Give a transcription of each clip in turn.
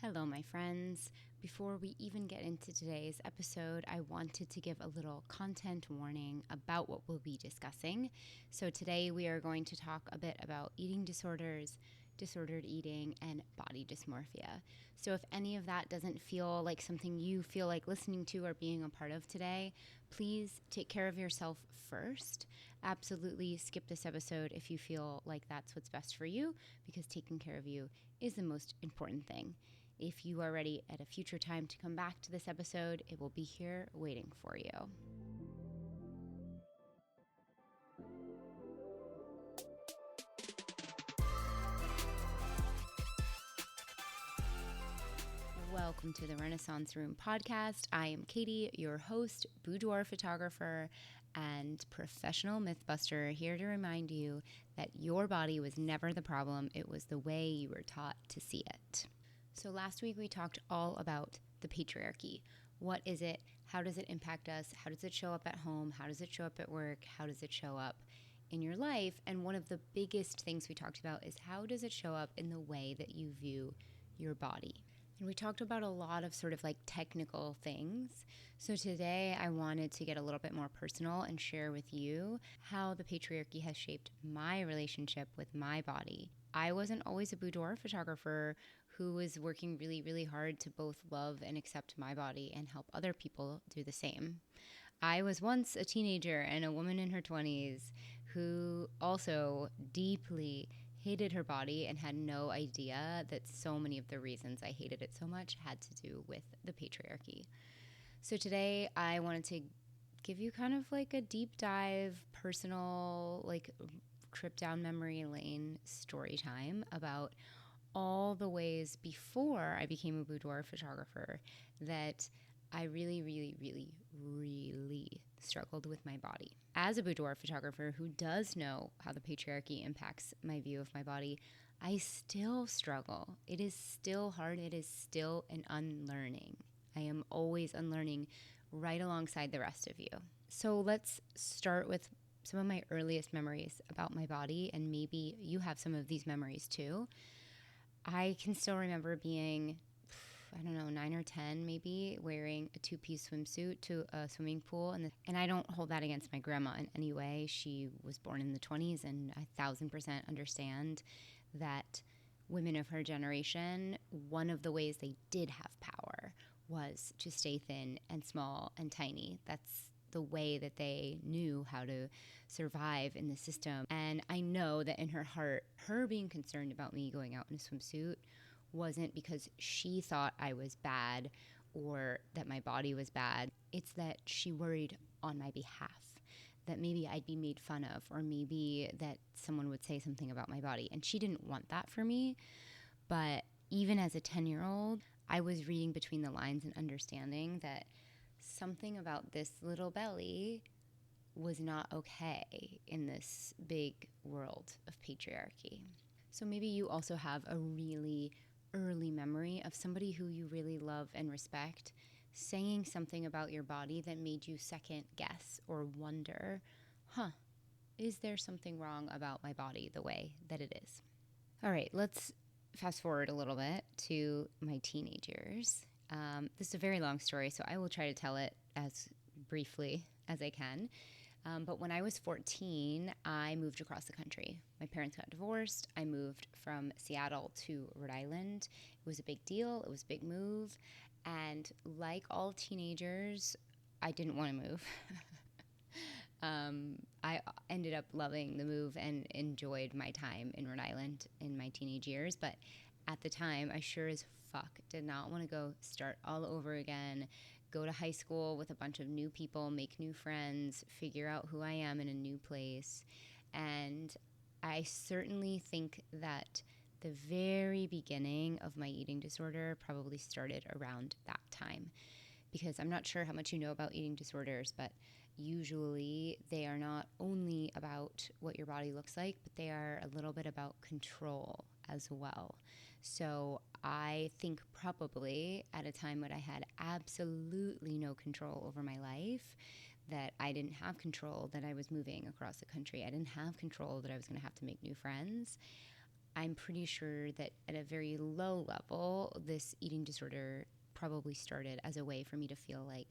Hello, my friends. Before we even get into today's episode, I wanted to give a little content warning about what we'll be discussing. So today we are going to talk a bit about eating disorders, disordered eating, and body dysmorphia. So if any of that doesn't feel like something you feel like listening to or being a part of today, please take care of yourself first. Absolutely skip this episode if you feel like that's what's best for you, because taking care of you is the most important thing. If you are ready at a future time to come back to this episode, it will be here waiting for you. Welcome to the Renaissance Room podcast. I am Katie, your host, boudoir photographer, and professional mythbuster, here to remind you that your body was never the problem. It was the way you were taught to see it. So last week we talked all about the patriarchy. What is it? How does it impact us? How does it show up at home? How does it show up at work? How does it show up in your life? And one of the biggest things we talked about is how does it show up in the way that you view your body? And we talked about a lot of sort of like technical things. So today I wanted to get a little bit more personal and share with you how the patriarchy has shaped my relationship with my body. I wasn't always a boudoir photographer who was working really, really hard to both love and accept my body and help other people do the same. I was once a teenager and a woman in her 20s who also deeply hated her body and had no idea that so many of the reasons I hated it so much had to do with the patriarchy. So today I wanted to give you kind of like a deep dive, personal, like trip down memory lane story time about all the ways before I became a boudoir photographer that I really, really, really, really struggled with my body. As a boudoir photographer who does know how the patriarchy impacts my view of my body, I still struggle. It is still hard. It is still an unlearning. I am always unlearning right alongside the rest of you. So let's start with some of my earliest memories about my body, and maybe you have some of these memories too. I can still remember being, 9 or 10 maybe, wearing a two-piece swimsuit to a swimming pool. And I don't hold that against my grandma in any way. She was born in the 20s, and 1,000% understand that women of her generation, one of the ways they did have power was to stay thin and small and tiny. That's the way that they knew how to survive in the system. And I know that in her heart, her being concerned about me going out in a swimsuit wasn't because she thought I was bad or that my body was bad. It's that she worried on my behalf, that maybe I'd be made fun of, or maybe that someone would say something about my body. And she didn't want that for me. But even as a 10-year-old, I was reading between the lines and understanding that something about this little belly was not okay in this big world of patriarchy. So maybe you also have a really early memory of somebody who you really love and respect saying something about your body that made you second guess or wonder, is there something wrong about my body the way that it is? All right, let's fast forward a little bit to my teenage years. This is a very long story, so I will try to tell it as briefly as I can. But when I was 14, I moved across the country. My parents got divorced. I moved from Seattle to Rhode Island. It was a big deal. It was a big move. And like all teenagers, I didn't want to move. I ended up loving the move and enjoyed my time in Rhode Island in my teenage years. But at the time, I sure as fuck did not want to go start all over again, go to high school with a bunch of new people, make new friends, figure out who I am in a new place. And I certainly think that the very beginning of my eating disorder probably started around that time. Because I'm not sure how much you know about eating disorders, but usually they are not only about what your body looks like, but they are a little bit about control as well. So I think probably at a time when I had absolutely no control over my life, that I didn't have control that I was moving across the country. I didn't have control that I was going to have to make new friends. I'm pretty sure that at a very low level, this eating disorder probably started as a way for me to feel like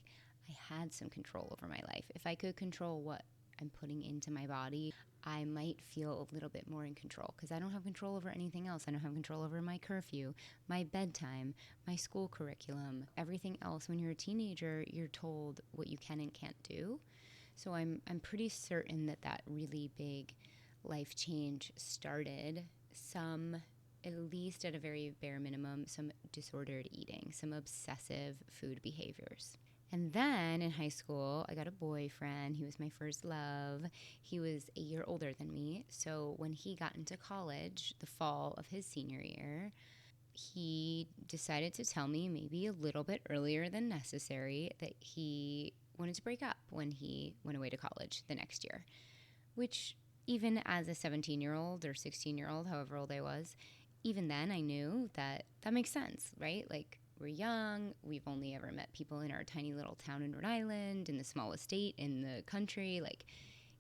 I had some control over my life. If I could control what I'm putting into my body, I might feel a little bit more in control, because I don't have control over anything else. I don't have control over my curfew, my bedtime, my school curriculum, everything else. When you're a teenager, you're told what you can and can't do. So I'm pretty certain that that really big life change started some, at least at a very bare minimum, some disordered eating, some obsessive food behaviors. And then in high school, I got a boyfriend. He was my first love. He was a year older than me. So when he got into college, the fall of his senior year, he decided to tell me, maybe a little bit earlier than necessary, that he wanted to break up when he went away to college the next year, which even as a 17-year-old or 16-year-old, however old I was, even then I knew that that makes sense, right? Like, we're young, we've only ever met people in our tiny little town in Rhode Island, in the smallest state in the country. Like,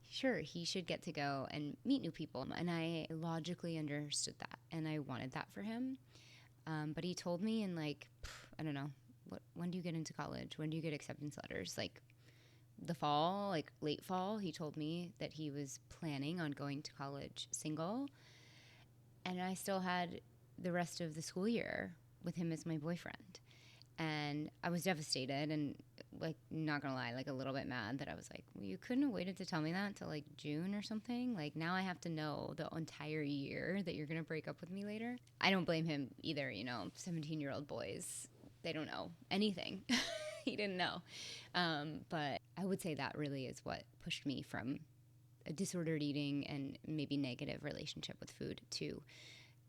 sure, he should get to go and meet new people. And I logically understood that, and I wanted that for him. But he told me in, like, I don't know, when do you get into college? When do you get acceptance letters? Like, the fall, like late fall, he told me that he was planning on going to college single. And I still had the rest of the school year with him as my boyfriend. And I was devastated and, like, not gonna lie, like a little bit mad that I was like, well, you couldn't have waited to tell me that until like June or something. Like, now I have to know the entire year that you're gonna break up with me later. I don't blame him either, 17-year-old boys, they don't know anything. He didn't know. But I would say that really is what pushed me from a disordered eating and maybe negative relationship with food to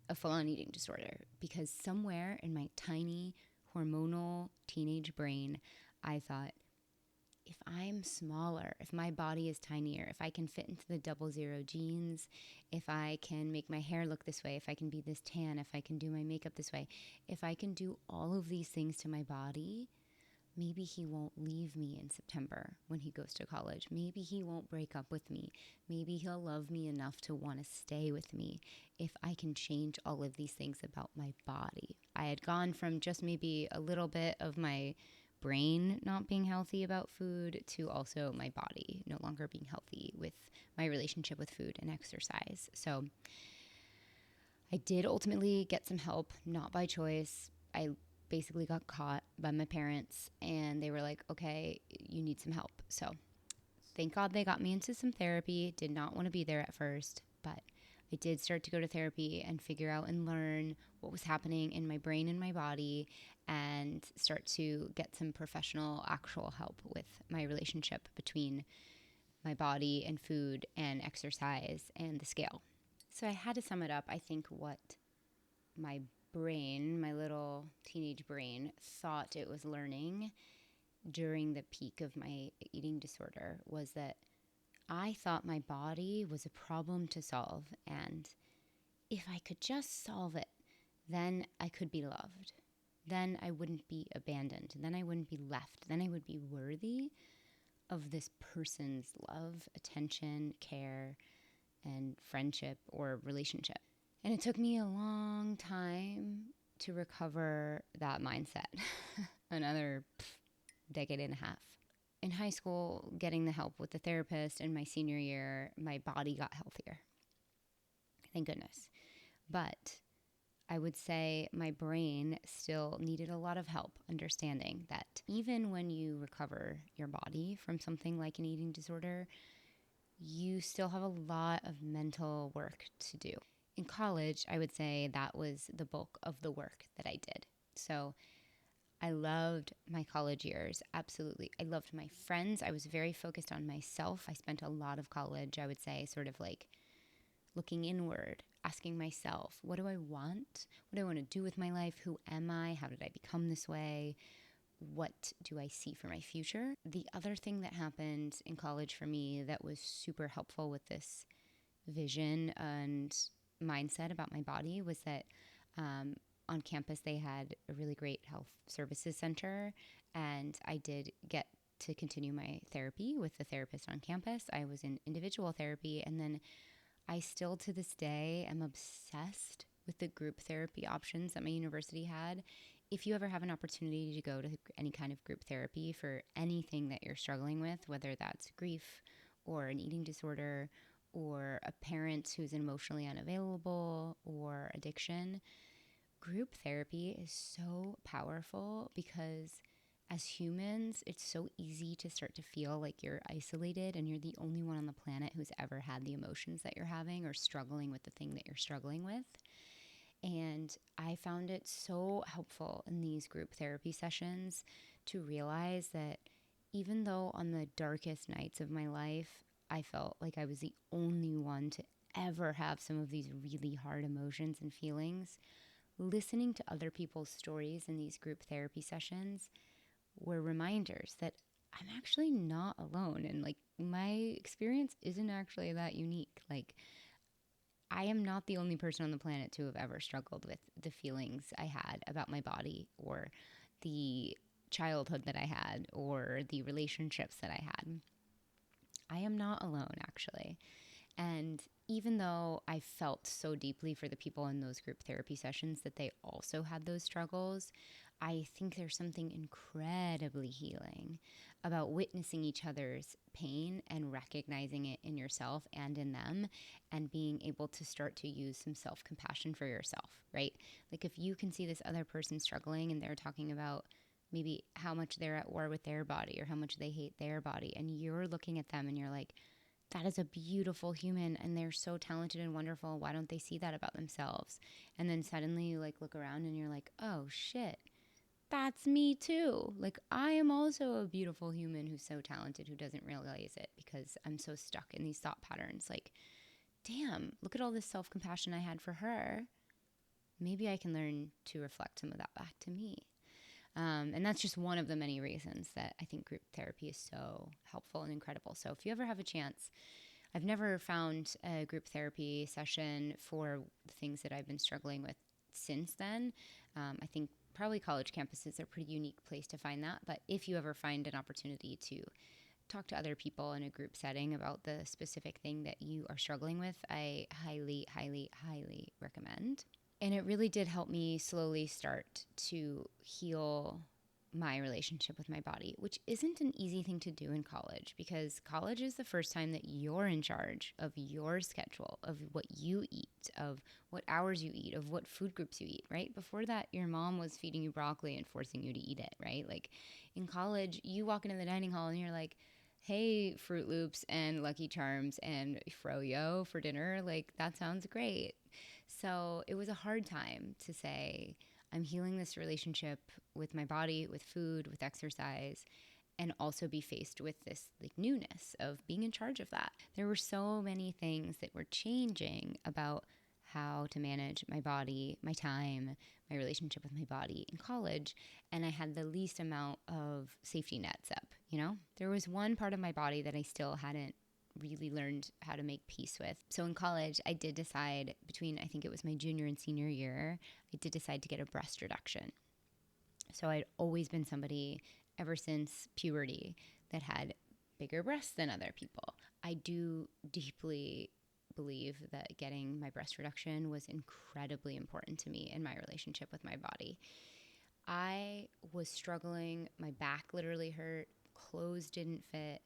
a full-on eating disorder, because somewhere in my tiny hormonal teenage brain, I thought, if I'm smaller, if my body is tinier, if I can fit into the 00 jeans, if I can make my hair look this way, if I can be this tan, if I can do my makeup this way, if I can do all of these things to my body, maybe he won't leave me in September when he goes to college. Maybe he won't break up with me. Maybe he'll love me enough to want to stay with me if I can change all of these things about my body. I had gone from just maybe a little bit of my brain not being healthy about food to also my body no longer being healthy with my relationship with food and exercise. So I did ultimately get some help, not by choice. I basically got caught by my parents, and they were like, okay, you need some help. So thank God they got me into some therapy. Did not want to be there at first, but I did start to go to therapy and figure out and learn what was happening in my brain and my body, and start to get some professional actual help with my relationship between my body and food and exercise and the scale. So I had to sum it up. I think what my brain, my little teenage brain, thought it was learning during the peak of my eating disorder was that I thought my body was a problem to solve, and if I could just solve it, then I could be loved. Then I wouldn't be abandoned. Then I wouldn't be left. Then I would be worthy of this person's love, attention, care, and friendship or relationship. And it took me a long time to recover that mindset. Another decade and a half. In high school, getting the help with the therapist, in my senior year, my body got healthier. Thank goodness. But I would say my brain still needed a lot of help understanding that even when you recover your body from something like an eating disorder, you still have a lot of mental work to do. In college, I would say that was the bulk of the work that I did. So I loved my college years, absolutely. I loved my friends. I was very focused on myself. I spent a lot of college, I would say, sort of like looking inward, asking myself, what do I want? What do I want to do with my life? Who am I? How did I become this way? What do I see for my future? The other thing that happened in college for me that was super helpful with this vision and mindset about my body was that on campus they had a really great health services center, and I did get to continue my therapy with the therapist on campus. I was in individual therapy, and then I still to this day am obsessed with the group therapy options that my university had. If you ever have an opportunity to go to any kind of group therapy for anything that you're struggling with, whether that's grief or an eating disorder or a parent who's emotionally unavailable or addiction, group therapy is so powerful because as humans, it's so easy to start to feel like you're isolated and you're the only one on the planet who's ever had the emotions that you're having or struggling with the thing that you're struggling with. And I found it so helpful in these group therapy sessions to realize that even though on the darkest nights of my life, I felt like I was the only one to ever have some of these really hard emotions and feelings, listening to other people's stories in these group therapy sessions were reminders that I'm actually not alone. And like my experience isn't actually that unique. Like I am not the only person on the planet to have ever struggled with the feelings I had about my body or the childhood that I had or the relationships that I had. I am not alone, actually. And even though I felt so deeply for the people in those group therapy sessions that they also had those struggles, I think there's something incredibly healing about witnessing each other's pain and recognizing it in yourself and in them and being able to start to use some self-compassion for yourself, right? Like if you can see this other person struggling and they're talking about maybe how much they're at war with their body or how much they hate their body, and you're looking at them and you're like, that is a beautiful human and they're so talented and wonderful. Why don't they see that about themselves? And then suddenly you like look around and you're like, oh shit, that's me too. Like I am also a beautiful human who's so talented who doesn't realize it because I'm so stuck in these thought patterns. Like, damn, look at all this self-compassion I had for her. Maybe I can learn to reflect some of that back to me. And that's just one of the many reasons that I think group therapy is so helpful and incredible. So if you ever have a chance, I've never found a group therapy session for the things that I've been struggling with since then. I think probably college campuses are a pretty unique place to find that. But if you ever find an opportunity to talk to other people in a group setting about the specific thing that you are struggling with, I highly, highly, highly recommend. And it really did help me slowly start to heal my relationship with my body, which isn't an easy thing to do in college because college is the first time that you're in charge of your schedule, of what you eat, of what hours you eat, of what food groups you eat, right? Before that, your mom was feeding you broccoli and forcing you to eat it, right? Like in college, you walk into the dining hall and you're like, hey, Fruit Loops and Lucky Charms and Froyo for dinner. Like, that sounds great. So it was a hard time to say, I'm healing this relationship with my body, with food, with exercise, and also be faced with this like newness of being in charge of that. There were so many things that were changing about how to manage my body, my time, my relationship with my body in college, and I had the least amount of safety nets up, you know? There was one part of my body that I still hadn't really learned how to make peace with. So in college, I did decide between, I think it was my junior and senior year, I did decide to get a breast reduction. So I'd always been somebody ever since puberty that had bigger breasts than other people. I do deeply believe that getting my breast reduction was incredibly important to me in my relationship with my body. I was struggling. My back literally hurt. Clothes didn't fit.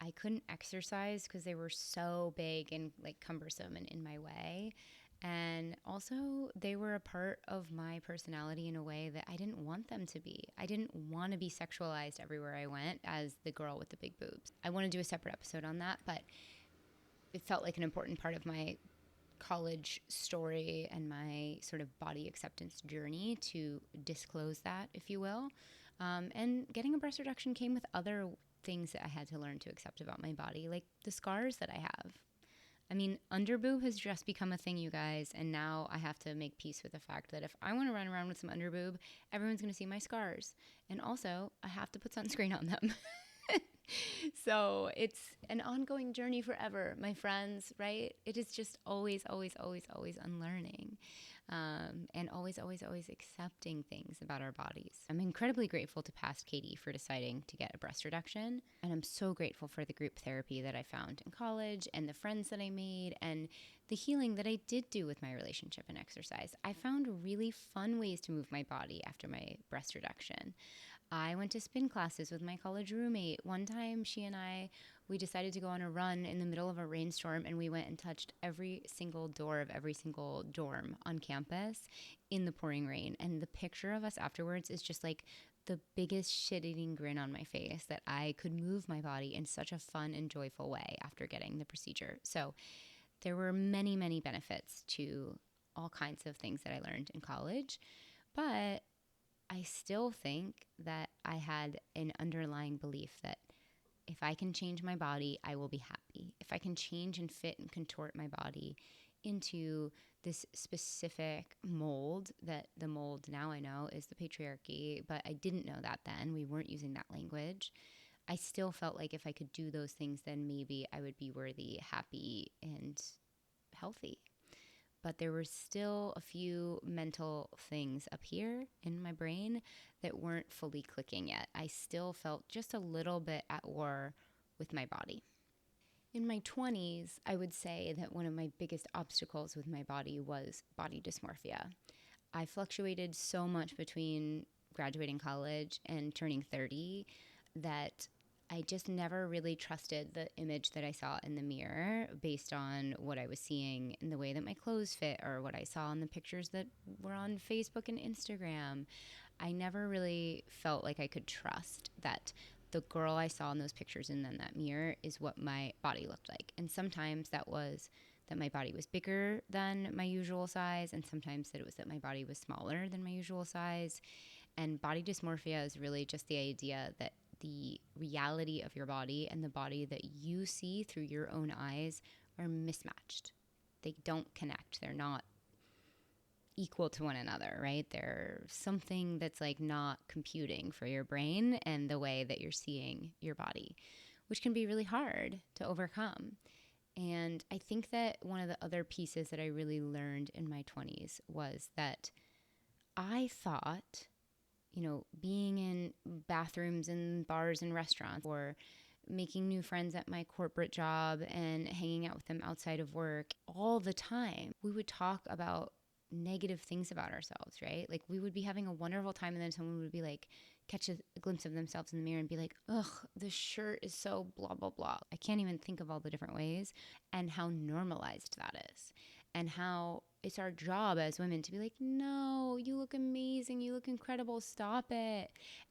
I couldn't exercise because they were so big and like cumbersome and in my way. And also, they were a part of my personality in a way that I didn't want them to be. I didn't want to be sexualized everywhere I went as the girl with the big boobs. I want to do a separate episode on that, but it felt like an important part of my college story and my sort of body acceptance journey to disclose that, if you will. And getting a breast reduction came with other things that I had to learn to accept about my body, like the scars that I have. I mean, underboob has just become a thing, you guys, and now I have to make peace with the fact that if I want to run around with some underboob, everyone's going to see my scars. And also, I have to put sunscreen on them. So it's an ongoing journey forever, my friends, right? It is just always, always, always, always unlearning. and always, always, always accepting things about our bodies. I'm incredibly grateful to past Katie for deciding to get a breast reduction. And I'm so grateful for the group therapy that I found in college and the friends that I made and the healing that I did do with my relationship and exercise. I found really fun ways to move my body after my breast reduction. I went to spin classes with my college roommate. One time, she and we decided to go on a run in the middle of a rainstorm, and we went and touched every single door of every single dorm on campus in the pouring rain. And the picture of us afterwards is just like the biggest shit-eating grin on my face that I could move my body in such a fun and joyful way after getting the procedure. So there were many, many benefits to all kinds of things that I learned in college, but I still think that I had an underlying belief that if I can change my body, I will be happy. If I can change and fit and contort my body into this specific mold, that the mold now I know is the patriarchy, but I didn't know that then. We weren't using that language. I still felt like if I could do those things, then maybe I would be worthy, happy, and healthy. But there were still a few mental things up here in my brain that weren't fully clicking yet. I still felt just a little bit at war with my body. In my 20s, I would say that one of my biggest obstacles with my body was body dysmorphia. I fluctuated so much between graduating college and turning 30 that I just never really trusted the image that I saw in the mirror based on what I was seeing in the way that my clothes fit or what I saw in the pictures that were on Facebook and Instagram. I never really felt like I could trust that the girl I saw in those pictures and then that mirror is what my body looked like. And sometimes that was that my body was bigger than my usual size, and sometimes that it was that my body was smaller than my usual size. And body dysmorphia is really just the idea that the reality of your body and the body that you see through your own eyes are mismatched. They don't connect. They're not equal to one another, right? They're something that's like not computing for your brain and the way that you're seeing your body, which can be really hard to overcome. And I think that one of the other pieces that I really learned in my 20s was that I thought, being in bathrooms and bars and restaurants or making new friends at my corporate job and hanging out with them outside of work all the time, we would talk about negative things about ourselves, right? Like we would be having a wonderful time and then someone would be like, catch a glimpse of themselves in the mirror and be like, ugh, this shirt is so blah, blah, blah. I can't even think of all the different ways and how normalized that is and how it's our job as women to be like, no, you look amazing. You look incredible. Stop it.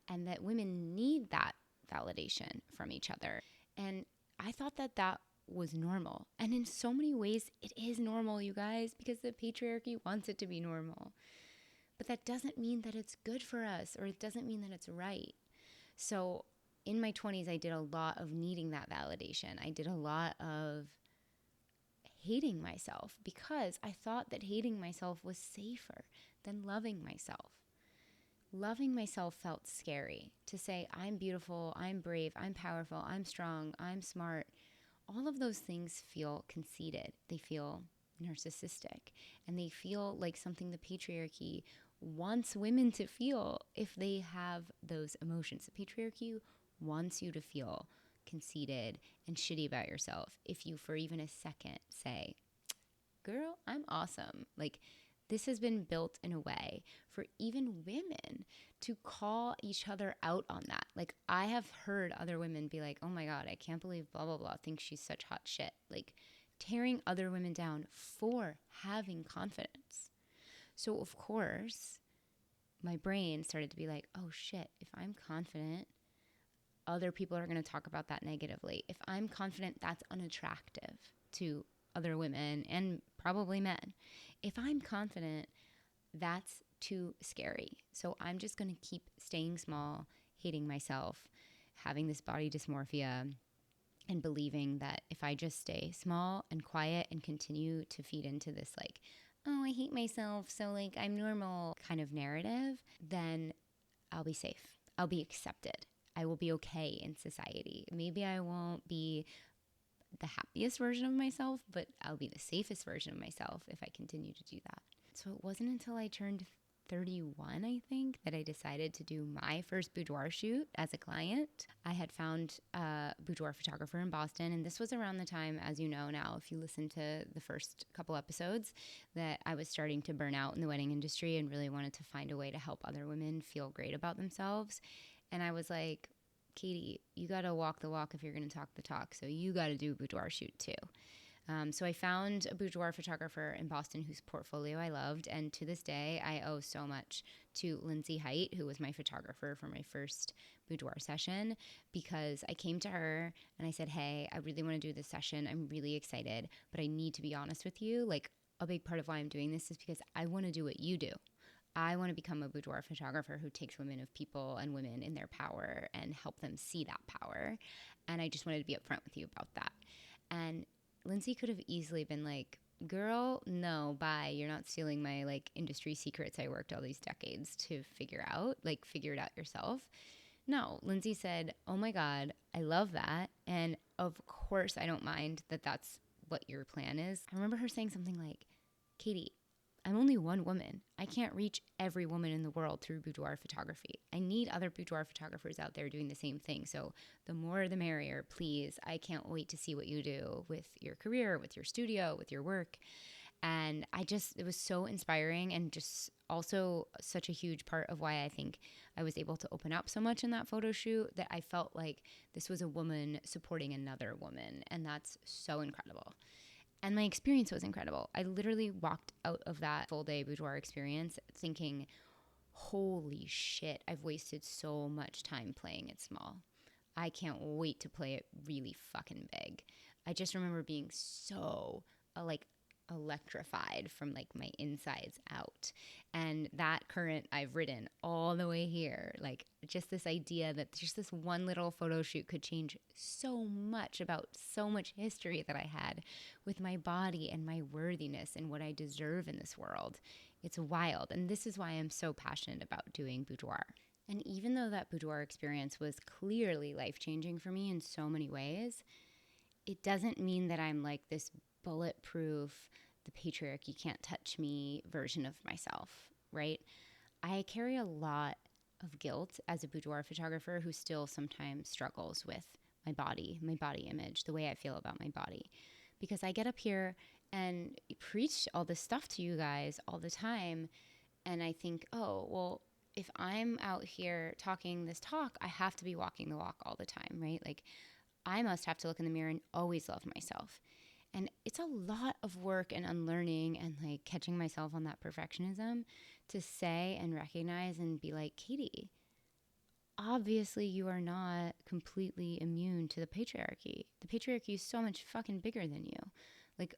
And that women need that validation from each other. And I thought that that was normal. And in so many ways, it is normal, you guys, because the patriarchy wants it to be normal. But that doesn't mean that it's good for us, or it doesn't mean that it's right. So in my 20s, I did a lot of needing that validation. I did a lot of hating myself because I thought that hating myself was safer than loving myself. Loving myself felt scary. To say, I'm beautiful, I'm brave, I'm powerful, I'm strong, I'm smart. All of those things feel conceited. They feel narcissistic. And they feel like something the patriarchy wants women to feel if they have those emotions. The patriarchy wants you to feel conceited and shitty about yourself if you, for even a second, say, girl, I'm awesome. Like, this has been built in a way for even women to call each other out on that. Like, I have heard other women be like, oh my God, I can't believe blah, blah, blah thinks she's such hot shit. Like, tearing other women down for having confidence. So, of course, my brain started to be like, oh shit, if I'm confident, other people are going to talk about that negatively. If I'm confident, that's unattractive to other women and probably men. If I'm confident, that's too scary. So I'm just going to keep staying small, hating myself, having this body dysmorphia, and believing that if I just stay small and quiet and continue to feed into this like, oh, I hate myself, so like I'm normal kind of narrative, then I'll be safe. I'll be accepted. I will be okay in society. Maybe I won't be the happiest version of myself, but I'll be the safest version of myself if I continue to do that. So it wasn't until I turned 31, I think, that I decided to do my first boudoir shoot as a client. I had found a boudoir photographer in Boston, and this was around the time, as you know now, if you listen to the first couple episodes, that I was starting to burn out in the wedding industry and really wanted to find a way to help other women feel great about themselves. And I was like, Katie, you got to walk the walk if you're going to talk the talk. So you got to do a boudoir shoot too. So I found a boudoir photographer in Boston whose portfolio I loved. And to this day, I owe so much to Lindsay Height, who was my photographer for my first boudoir session, because I came to her and I said, hey, I really want to do this session. I'm really excited, but I need to be honest with you. Like, a big part of why I'm doing this is because I want to do what you do. I want to become a boudoir photographer who takes women of people and women in their power and help them see that power. And I just wanted to be upfront with you about that. And Lindsay could have easily been like, girl, no, bye. You're not stealing my like industry secrets I worked all these decades to figure out. Like, figure it out yourself. No, Lindsay said, oh my God, I love that. And of course, I don't mind that that's what your plan is. I remember her saying something like, Katie, I'm only one woman. I can't reach every woman in the world through boudoir photography. I need other boudoir photographers out there doing the same thing. So the more the merrier, please. I can't wait to see what you do with your career, with your studio, with your work. And it was so inspiring, and just also such a huge part of why I think I was able to open up so much in that photo shoot, that I felt like this was a woman supporting another woman. And that's so incredible. And my experience was incredible. I literally walked out of that full day boudoir experience thinking, holy shit, I've wasted so much time playing it small. I can't wait to play it really fucking big. I just remember being so electrified from like my insides out. And that current I've ridden all the way here. Like, just this idea that just this one little photo shoot could change so much about so much history that I had with my body and my worthiness and what I deserve in this world. It's wild. And this is why I'm so passionate about doing boudoir. And even though that boudoir experience was clearly life-changing for me in so many ways, it doesn't mean that I'm like this bulletproof, the patriarchy can't touch me version of myself, right? I carry a lot of guilt as a boudoir photographer who still sometimes struggles with my body image, the way I feel about my body. Because I get up here and preach all this stuff to you guys all the time, and I think, oh, well, if I'm out here talking this talk, I have to be walking the walk all the time, right? Like, I must have to look in the mirror and always love myself. And it's a lot of work and unlearning and like catching myself on that perfectionism to say and recognize and be like, Katie, obviously you are not completely immune to the patriarchy. The patriarchy is so much fucking bigger than you. Like,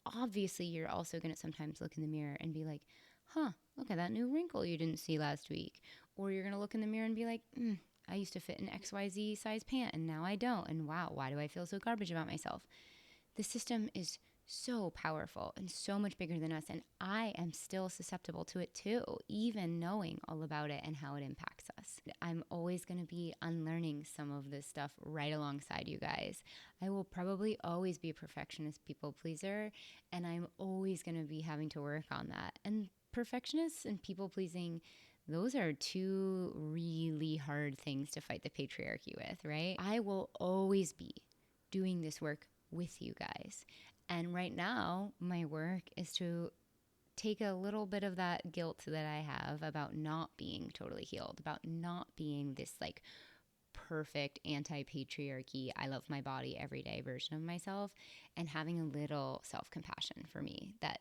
obviously you're also going to sometimes look in the mirror and be like, huh, look at that new wrinkle you didn't see last week. Or you're going to look in the mirror and be like, I used to fit an XYZ size pant and now I don't. And wow, why do I feel so garbage about myself? The system is so powerful and so much bigger than us, and I am still susceptible to it too, even knowing all about it and how it impacts us. I'm always going to be unlearning some of this stuff right alongside you guys. I will probably always be a perfectionist people pleaser, and I'm always going to be having to work on that. And perfectionists and people pleasing, those are two really hard things to fight the patriarchy with, right? I will always be doing this work with you guys. And right now, my work is to take a little bit of that guilt that I have about not being totally healed, about not being this like perfect anti-patriarchy, I love my body every day version of myself, and having a little self-compassion for me that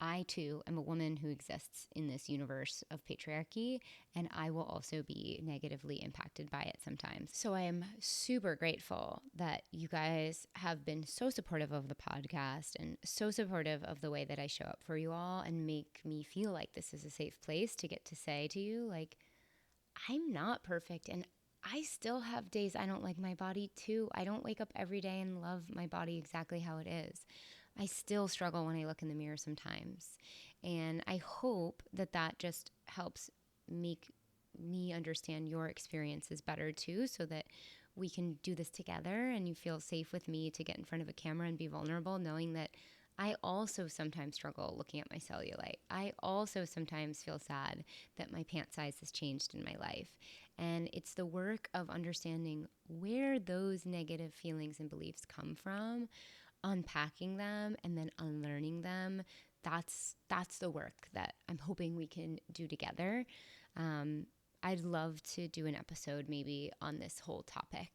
I too am a woman who exists in this universe of patriarchy, and I will also be negatively impacted by it sometimes. So I am super grateful that you guys have been so supportive of the podcast and so supportive of the way that I show up for you all and make me feel like this is a safe place to get to say to you, like, I'm not perfect and I still have days I don't like my body too. I don't wake up every day and love my body exactly how it is. I still struggle when I look in the mirror sometimes. And I hope that that just helps make me understand your experiences better too, so that we can do this together and you feel safe with me to get in front of a camera and be vulnerable, knowing that I also sometimes struggle looking at my cellulite. I also sometimes feel sad that my pant size has changed in my life. And it's the work of understanding where those negative feelings and beliefs come from, unpacking them, and then unlearning them. That's the work that I'm hoping we can do together. I'd love to do an episode maybe on this whole topic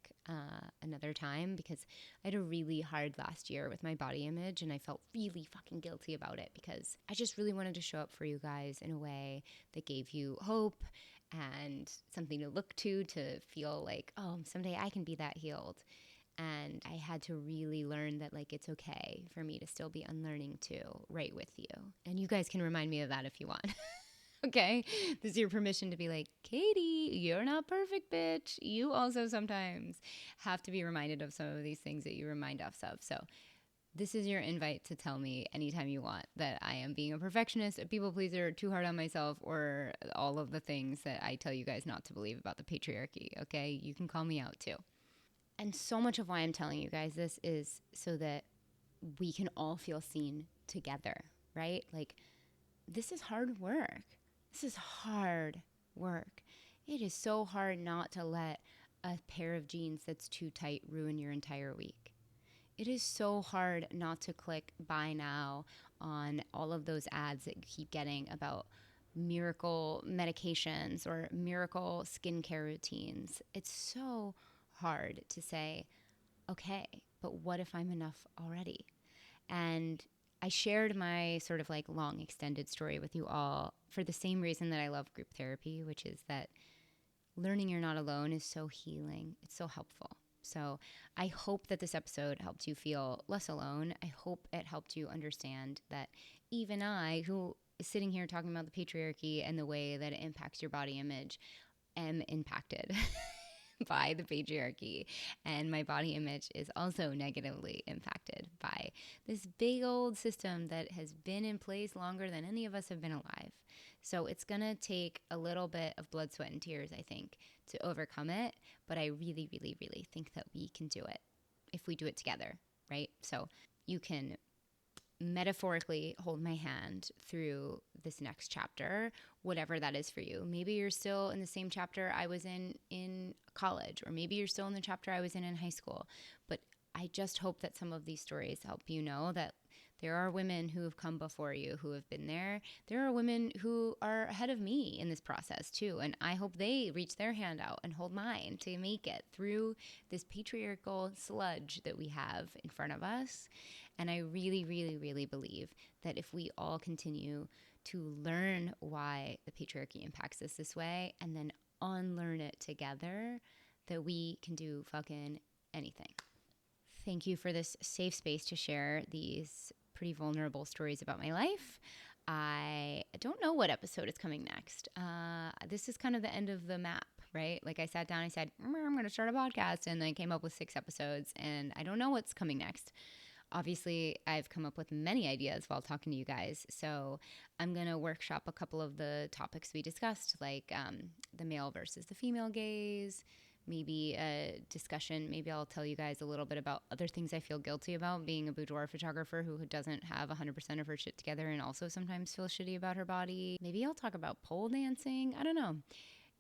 another time, because I had a really hard last year with my body image, and I felt really fucking guilty about it because I just really wanted to show up for you guys in a way that gave you hope and something to look to feel like, oh, someday I can be that healed. And I had to really learn that, like, it's okay for me to still be unlearning too, right with you. And you guys can remind me of that if you want. Okay? This is your permission to be like, Katie, you're not perfect, bitch. You also sometimes have to be reminded of some of these things that you remind us of. So this is your invite to tell me anytime you want that I am being a perfectionist, a people pleaser, too hard on myself, or all of the things that I tell you guys not to believe about the patriarchy. Okay? You can call me out too. And so much of why I'm telling you guys this is so that we can all feel seen together, right? Like, this is hard work. This is hard work. It is so hard not to let a pair of jeans that's too tight ruin your entire week. It is so hard not to click buy now on all of those ads that you keep getting about miracle medications or miracle skincare routines. It's so hard to say, okay, but what if I'm enough already? And I shared my sort of like long extended story with you all for the same reason that I love group therapy, which is that learning you're not alone is so healing. It's so helpful. So I hope that this episode helped you feel less alone. I hope it helped you understand that even I, who is sitting here talking about the patriarchy and the way that it impacts your body image, am impacted by the patriarchy, and my body image is also negatively impacted by this big old system that has been in place longer than any of us have been alive. So it's gonna take a little bit of blood, sweat, and tears, I think, to overcome it, but I really, really, really think that we can do it if we do it together, right? So you can metaphorically hold my hand through this next chapter, whatever that is for you. Maybe you're still in the same chapter I was in college, or maybe you're still in the chapter I was in high school. But I just hope that some of these stories help you know that there are women who have come before you who have been there. There are women who are ahead of me in this process too. And I hope they reach their hand out and hold mine to make it through this patriarchal sludge that we have in front of us. And I really, really, really believe that if we all continue to learn why the patriarchy impacts us this way and then unlearn it together, that we can do fucking anything. Thank you for this safe space to share these pretty vulnerable stories about my life. I don't know what episode is coming next. This is kind of the end of the map, right? Like, I sat down, I said, I'm going to start a podcast, and I came up with 6 episodes, and I don't know what's coming next. Obviously, I've come up with many ideas while talking to you guys, so I'm going to workshop a couple of the topics we discussed, like the male versus the female gaze, maybe a discussion. Maybe I'll tell you guys a little bit about other things I feel guilty about, being a boudoir photographer who doesn't have 100% of her shit together and also sometimes feels shitty about her body. Maybe I'll talk about pole dancing. I don't know.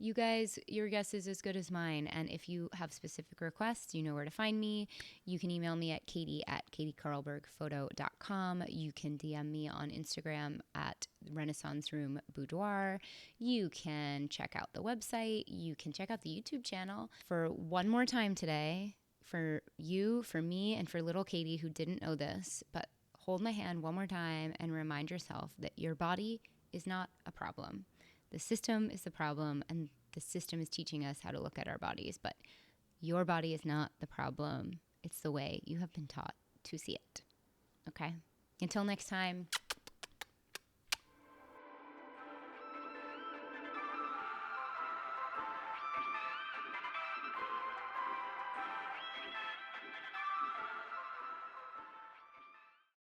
You guys, your guess is as good as mine. And if you have specific requests, you know where to find me. You can email me at katie@katiekarlbergphoto.com. You can DM me on Instagram at Renaissance Room Boudoir. You can check out the website. You can check out the YouTube channel. For one more time today, for you, for me, and for little Katie who didn't know this, but hold my hand one more time and remind yourself that your body is not a problem. The system is the problem, and the system is teaching us how to look at our bodies, but your body is not the problem. It's the way you have been taught to see it. Okay? Until next time.